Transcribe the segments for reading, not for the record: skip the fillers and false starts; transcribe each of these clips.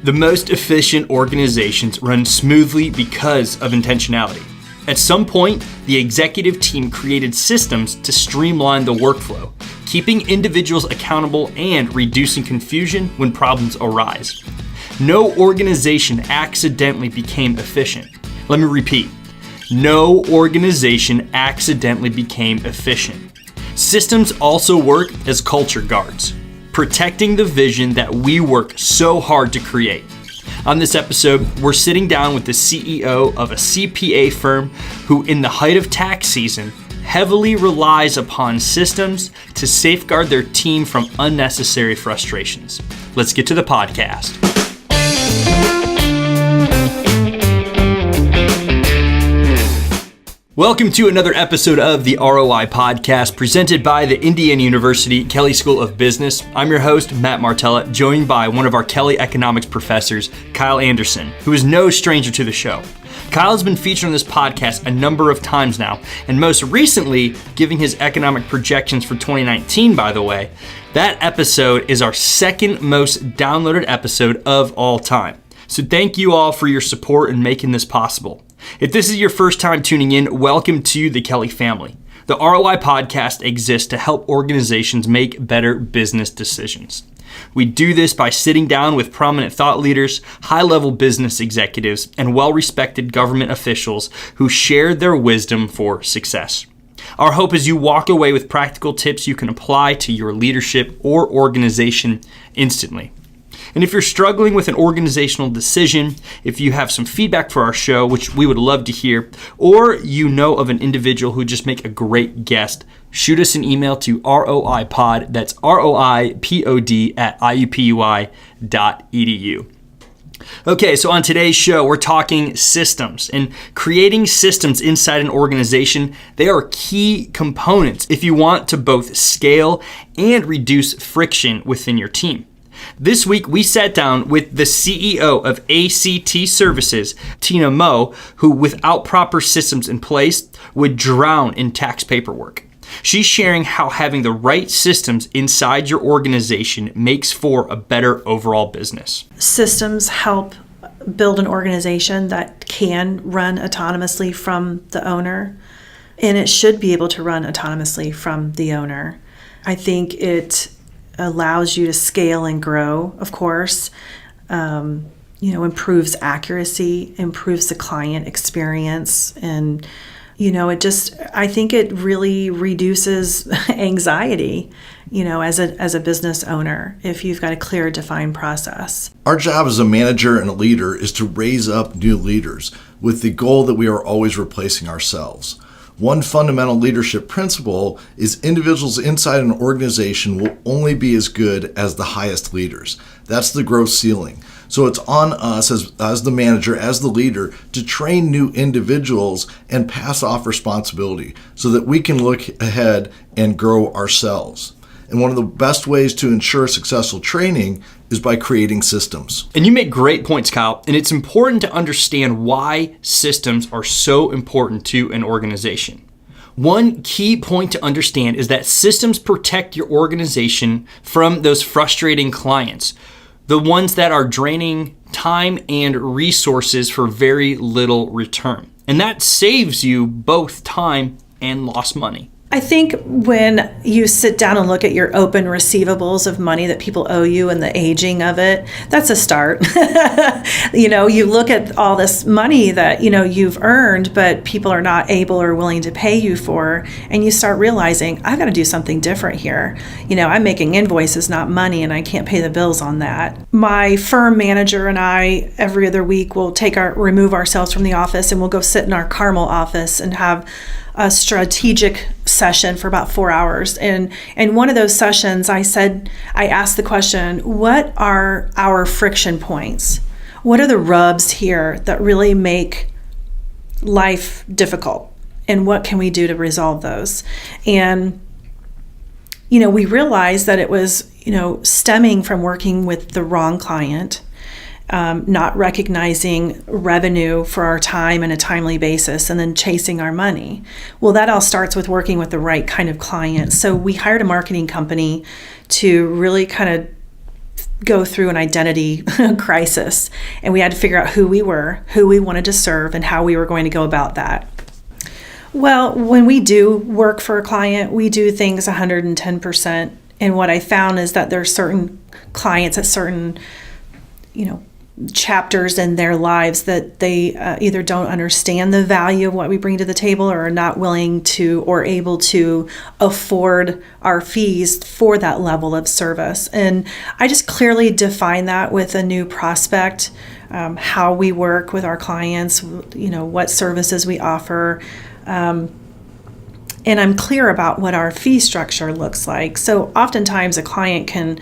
The most efficient organizations run smoothly because of intentionality. At some point, the executive team created systems to streamline the workflow, keeping individuals accountable and reducing confusion when problems arise. No organization accidentally became efficient. Let me repeat. No organization accidentally became efficient. Systems also work as culture guards, protecting the vision that we work so hard to create. On this episode, we're sitting down with the CEO of a CPA firm who, in the height of tax season, heavily relies upon systems to safeguard their team from unnecessary frustrations. Let's get to the podcast. Welcome to another episode of the ROI Podcast presented by the Indiana University Kelley School of Business. I'm your host, Matt Martella, joined by one of our Kelley economics professors, Kyle Anderson, who is no stranger to the show. Kyle has been featured on this podcast a number of times now, and most recently giving his economic projections for 2019, by the way. That episode is our second most downloaded episode of all time. So thank you all for your support in making this possible. If this is your first time tuning in, welcome to the Kelley family. The ROI Podcast exists to help organizations make better business decisions. We do this by sitting down with prominent thought leaders, high-level business executives, and well-respected government officials who share their wisdom for success. Our hope is you walk away with practical tips you can apply to your leadership or organization instantly. And if you're struggling with an organizational decision, if you have some feedback for our show, which we would love to hear, or you know of an individual who just make a great guest, shoot us an email to roipod, that's roipod at iupui.edu. Okay, so on today's show, we're talking systems, and creating systems inside an organization. They are key components if you want to both scale and reduce friction within your team. This week, we sat down with the CEO of A.C.T. Services, Tina Moe, who without proper systems in place would drown in tax paperwork. She's sharing how having the right systems inside your organization makes for a better overall business. Systems help build an organization that can run autonomously from the owner, and it should be able to run autonomously from the owner. I think it allows you to scale and grow, of course, improves accuracy, improves the client experience. And, I think it really reduces anxiety, as a business owner, if you've got a clear, defined process. Our job as a manager and a leader is to raise up new leaders with the goal that we are always replacing ourselves. One fundamental leadership principle is individuals inside an organization will only be as good as the highest leaders. That's the growth ceiling. So it's on us as the manager, as the leader, to train new individuals and pass off responsibility so that we can look ahead and grow ourselves. And one of the best ways to ensure successful training is by creating systems. And you make great points, Kyle, and it's important to understand why systems are so important to an organization. One key point to understand is that systems protect your organization from those frustrating clients, the ones that are draining time and resources for very little return. And that saves you both time and lost money. I think when you sit down and look at your open receivables of money that people owe you and the aging of it, that's a start. You look at all this money that, you've earned, but people are not able or willing to pay you for, and you start realizing, I've got to do something different here. I'm making invoices, not money, and I can't pay the bills on that. My firm manager and I, every other week, will remove ourselves from the office, and we'll go sit in our Carmel office and have a strategic session for about 4 hours. And one of those sessions, I asked the question, what are our friction points? What are the rubs here that really make life difficult? And what can we do to resolve those? And, we realized that it was, stemming from working with the wrong client, not recognizing revenue for our time in a timely basis, and then chasing our money. Well, that all starts with working with the right kind of client. So we hired a marketing company to really kind of go through an identity crisis, and we had to figure out who we were, who we wanted to serve, and how we were going to go about that. Well, when we do work for a client, we do things 110%. And what I found is that there are certain clients at certain, chapters in their lives that they either don't understand the value of what we bring to the table, or are not willing to or able to afford our fees for that level of service. And I just clearly define that with a new prospect, how we work with our clients, what services we offer. And I'm clear about what our fee structure looks like. So oftentimes a client can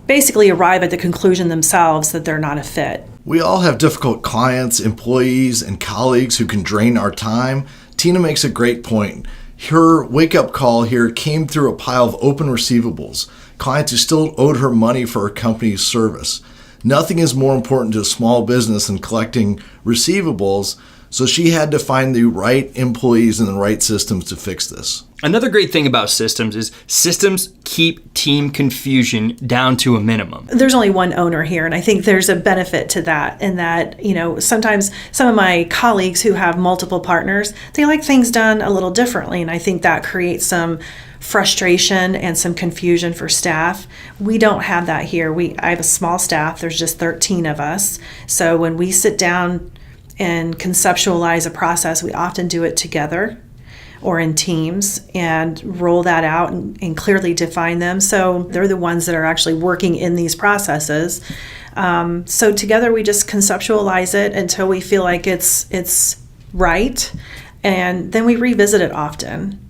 basically arrive at the conclusion themselves that they're not a fit. We all have difficult clients, employees, and colleagues who can drain our time. Tina makes a great point. Her wake-up call here came through a pile of open receivables, clients who still owed her money for her company's service. Nothing is more important to a small business than collecting receivables, so she had to find the right employees and the right systems to fix this. Another great thing about systems is systems keep team confusion down to a minimum. There's only one owner here, and I think there's a benefit to that, in that, sometimes some of my colleagues who have multiple partners, they like things done a little differently, and I think that creates some frustration and some confusion for staff. We don't have that here. I have a small staff. There's just 13 of us. So when we sit down and conceptualize a process, we often do it together or in teams and roll that out and clearly define them. So they're the ones that are actually working in these processes. So together we just conceptualize it until we feel like it's right, and then we revisit it often.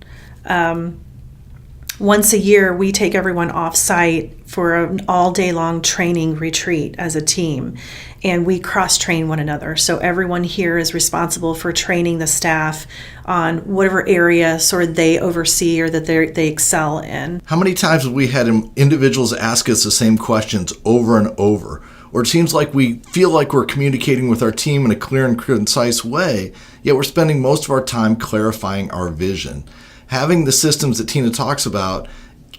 Once a year, we take everyone off-site for an all-day long training retreat as a team, and we cross-train one another. So everyone here is responsible for training the staff on whatever area sort of they oversee or that they excel in. How many times have we had individuals ask us the same questions over and over? Or it seems like we feel like we're communicating with our team in a clear and concise way, yet we're spending most of our time clarifying our vision. Having the systems that Tina talks about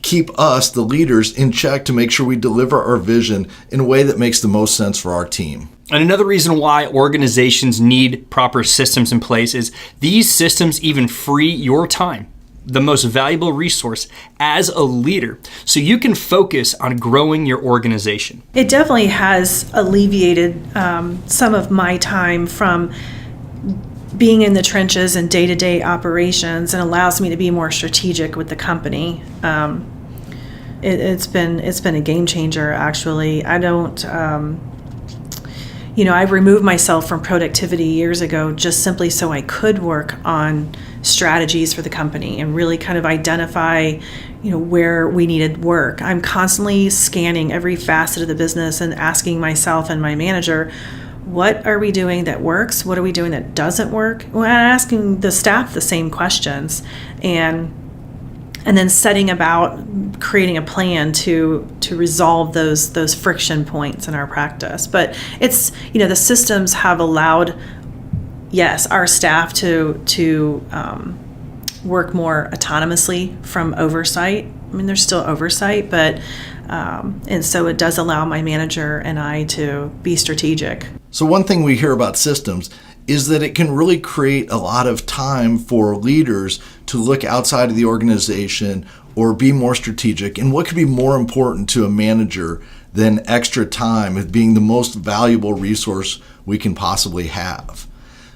keep us, the leaders, in check to make sure we deliver our vision in a way that makes the most sense for our team. And another reason why organizations need proper systems in place is these systems even free your time, the most valuable resource as a leader, so you can focus on growing your organization. It definitely has alleviated some of my time from being in the trenches and day-to-day operations, and allows me to be more strategic with the company. It's been a game changer, actually. I don't, I removed myself from productivity years ago just simply so I could work on strategies for the company and really kind of identify, where we needed work. I'm constantly scanning every facet of the business and asking myself and my manager, what are we doing that works? What are we doing that doesn't work? Well, I'm asking the staff the same questions, and then setting about creating a plan to resolve those friction points in our practice. But it's, the systems have allowed, yes, our staff to work more autonomously from oversight. I mean, there's still oversight, but and so it does allow my manager and I to be strategic. So one thing we hear about systems is that it can really create a lot of time for leaders to look outside of the organization or be more strategic. And what could be more important to a manager than extra time as being the most valuable resource we can possibly have?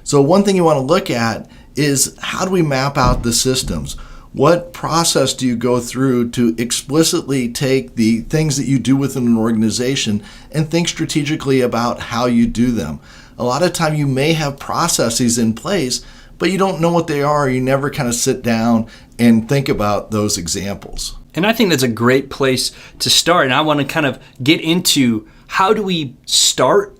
So one thing you want to look at is, how do we map out the systems? What process do you go through to explicitly take the things that you do within an organization and think strategically about how you do them? A lot of time you may have processes in place, but you don't know what they are. You never kind of sit down and think about those examples. And I think that's a great place to start. And I want to kind of get into, how do we start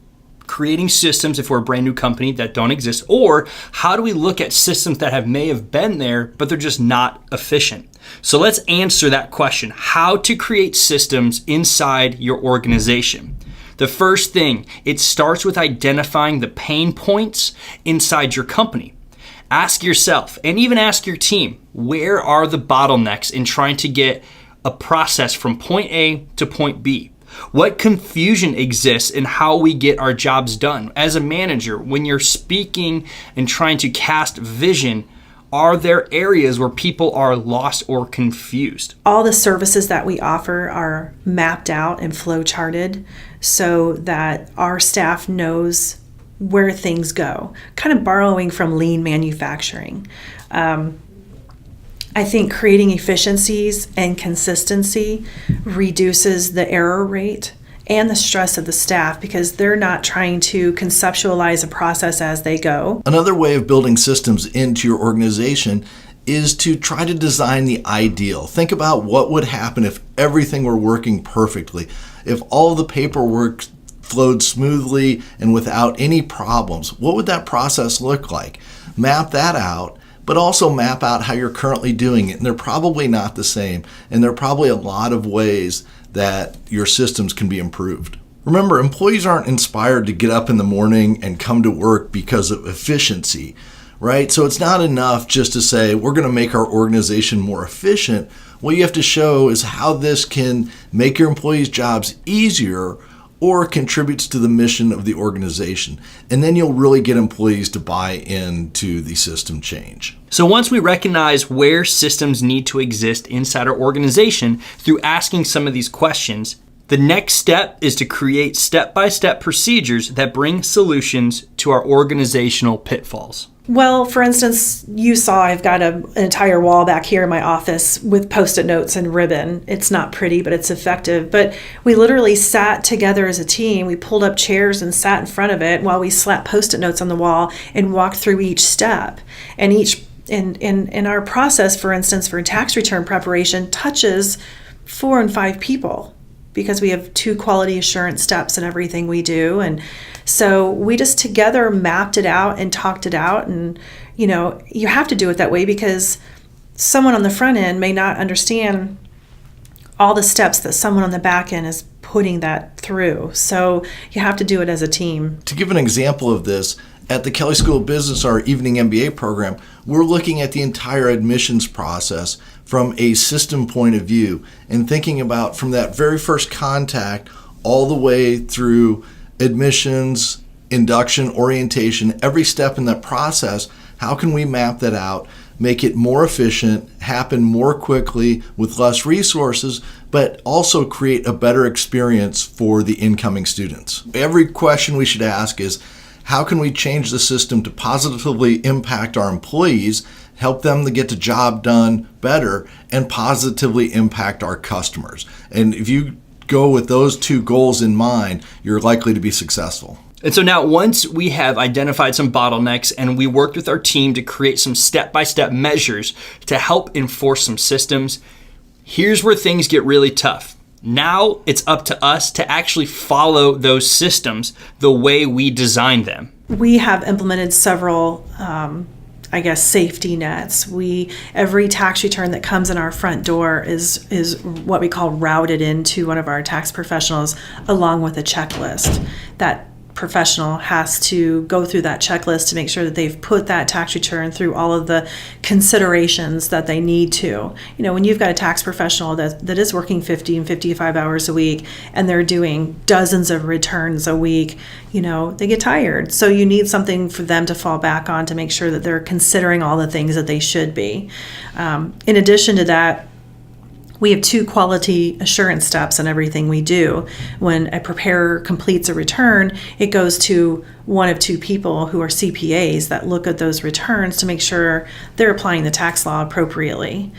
creating systems if we're a brand new company that don't exist, or how do we look at systems that may have been there, but they're just not efficient? So let's answer that question, how to create systems inside your organization. The first thing, it starts with identifying the pain points inside your company. Ask yourself, and even ask your team, where are the bottlenecks in trying to get a process from point A to point B? What confusion exists in how we get our jobs done? As a manager, when you're speaking and trying to cast vision, are there areas where people are lost or confused? All the services that we offer are mapped out and flow charted so that our staff knows where things go, kind of borrowing from lean manufacturing. I think creating efficiencies and consistency reduces the error rate and the stress of the staff because they're not trying to conceptualize a process as they go. Another way of building systems into your organization is to try to design the ideal. Think about what would happen if everything were working perfectly, if all the paperwork flowed smoothly and without any problems. What would that process look like? Map that out, but also map out how you're currently doing it. And they're probably not the same. And there are probably a lot of ways that your systems can be improved. Remember, employees aren't inspired to get up in the morning and come to work because of efficiency, right? So it's not enough just to say, we're going to make our organization more efficient. What you have to show is how this can make your employees' jobs easier or contributes to the mission of the organization. And then you'll really get employees to buy into the system change. So once we recognize where systems need to exist inside our organization through asking some of these questions, the next step is to create step-by-step procedures that bring solutions to our organizational pitfalls. Well, for instance, you saw I've got an entire wall back here in my office with Post-it notes and ribbon. It's not pretty, but it's effective. But we literally sat together as a team. We pulled up chairs and sat in front of it while we slapped Post-it notes on the wall and walked through each step. And each in our process, for instance, for tax return preparation, touches 4 and 5 people, because we have 2 quality assurance steps in everything we do. And so we just together mapped it out and talked it out. And, you have to do it that way because someone on the front end may not understand all the steps that someone on the back end is putting that through. So you have to do it as a team. To give an example of this, at the Kelley School of Business, our evening MBA program, we're looking at the entire admissions process from a system point of view and thinking about from that very first contact all the way through admissions, induction, orientation, every step in that process. How can we map that out, make it more efficient, happen more quickly with less resources, but also create a better experience for the incoming students? Every question we should ask is, how can we change the system to positively impact our employees, help them to get the job done better, and positively impact our customers? And if you go with those 2 goals in mind, you're likely to be successful. And so now once we have identified some bottlenecks and we worked with our team to create some step-by-step measures to help enforce some systems, here's where things get really tough. Now it's up to us to actually follow those systems the way we designed them. We have implemented several, safety nets. Every tax return that comes in our front door is what we call routed into one of our tax professionals along with a checklist. That professional has to go through that checklist to make sure that they've put that tax return through all of the considerations that they need to. When you've got a tax professional that is working 50 and 55 hours a week and they're doing dozens of returns a week, they get tired. So you need something for them to fall back on to make sure that they're considering all the things that they should be. In addition to that, we have 2 quality assurance steps in everything we do. When a preparer completes a return, it goes to one of 2 people who are CPAs that look at those returns to make sure they're applying the tax law appropriately.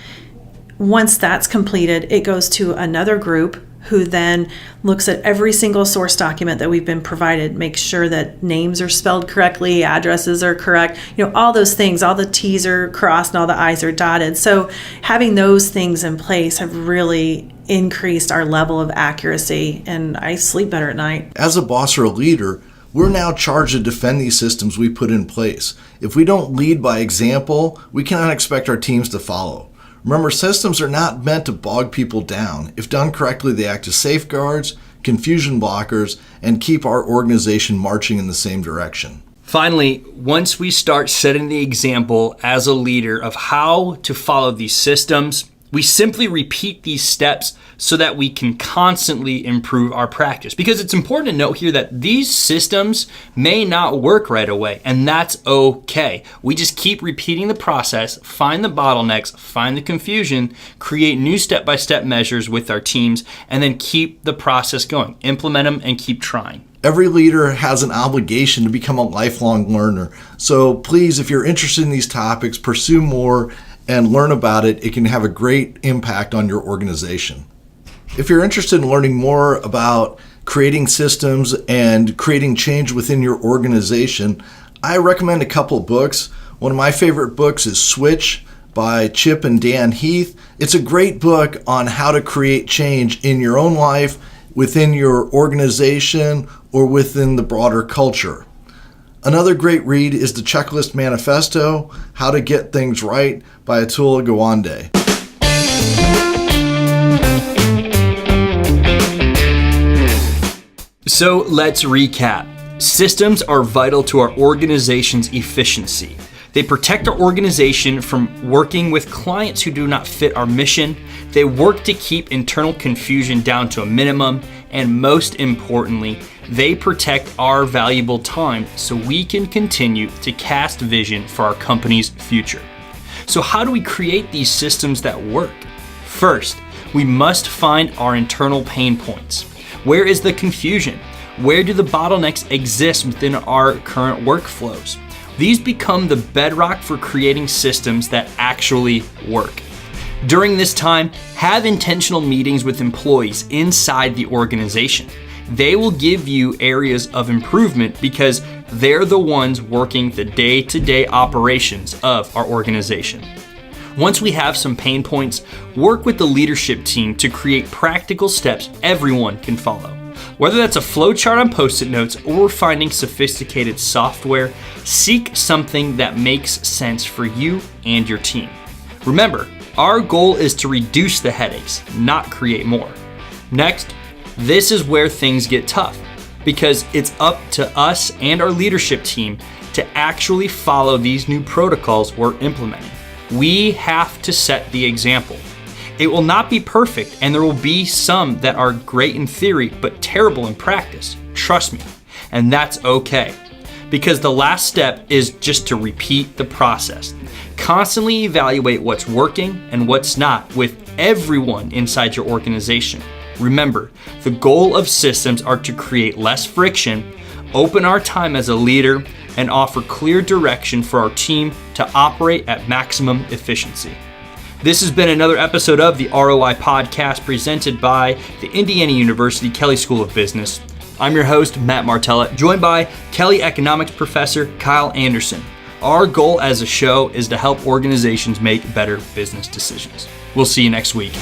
Once that's completed, it goes to another group who then looks at every single source document that we've been provided, makes sure that names are spelled correctly, addresses are correct, all those things, all the T's are crossed and all the I's are dotted. So having those things in place have really increased our level of accuracy, and I sleep better at night. As a boss or a leader, we're now charged to defend these systems we put in place. If we don't lead by example, we cannot expect our teams to follow. Remember, systems are not meant to bog people down. If done correctly, they act as safeguards, confusion blockers, and keep our organization marching in the same direction. Finally, once we start setting the example as a leader of how to follow these systems, We simply repeat these steps so that we can constantly improve our practice. Because it's important to note here that these systems may not work right away, and that's okay. We just keep repeating the process, find the bottlenecks, find the confusion, create new step-by-step measures with our teams, and then keep the process going. Implement them and keep trying. Every leader has an obligation to become a lifelong learner. So please, if you're interested in these topics, pursue more and learn about it. It can have a great impact on your organization. If you're interested in learning more about creating systems and creating change within your organization, I recommend a couple of books. One of my favorite books is Switch by Chip and Dan Heath. It's a great book on how to create change in your own life, within your organization, or within the broader culture. Another great read is the Checklist Manifesto, How to Get Things Right by Atul Gawande. So let's recap. Systems are vital to our organization's efficiency. They protect our organization from working with clients who do not fit our mission. They work to keep internal confusion down to a minimum. And most importantly, they protect our valuable time so we can continue to cast vision for our company's future. So how do we create these systems that work? First, we must find our internal pain points. Where is the confusion? Where do the bottlenecks exist within our current workflows? These become the bedrock for creating systems that actually work. During this time, have intentional meetings with employees inside the organization. They will give you areas of improvement because they're the ones working the day-to-day operations of our organization. Once we have some pain points, work with the leadership team to create practical steps everyone can follow. Whether that's a flowchart on Post-it notes or finding sophisticated software, seek something that makes sense for you and your team. Remember, our goal is to reduce the headaches, not create more. Next, this is where things get tough because it's up to us and our leadership team to actually follow these new protocols we're implementing. We have to set the example. It will not be perfect, and there will be some that are great in theory but terrible in practice. Trust me, and that's okay. Because the last step is just to repeat the process. Constantly evaluate what's working and what's not with everyone inside your organization. Remember, the goal of systems are to create less friction, open our time as a leader, and offer clear direction for our team to operate at maximum efficiency. This has been another episode of the ROI Podcast presented by the Indiana University Kelley School of Business. I'm your host, Matt Martella, joined by Kelley economics professor Kyle Anderson. Our goal as a show is to help organizations make better business decisions. We'll see you next week.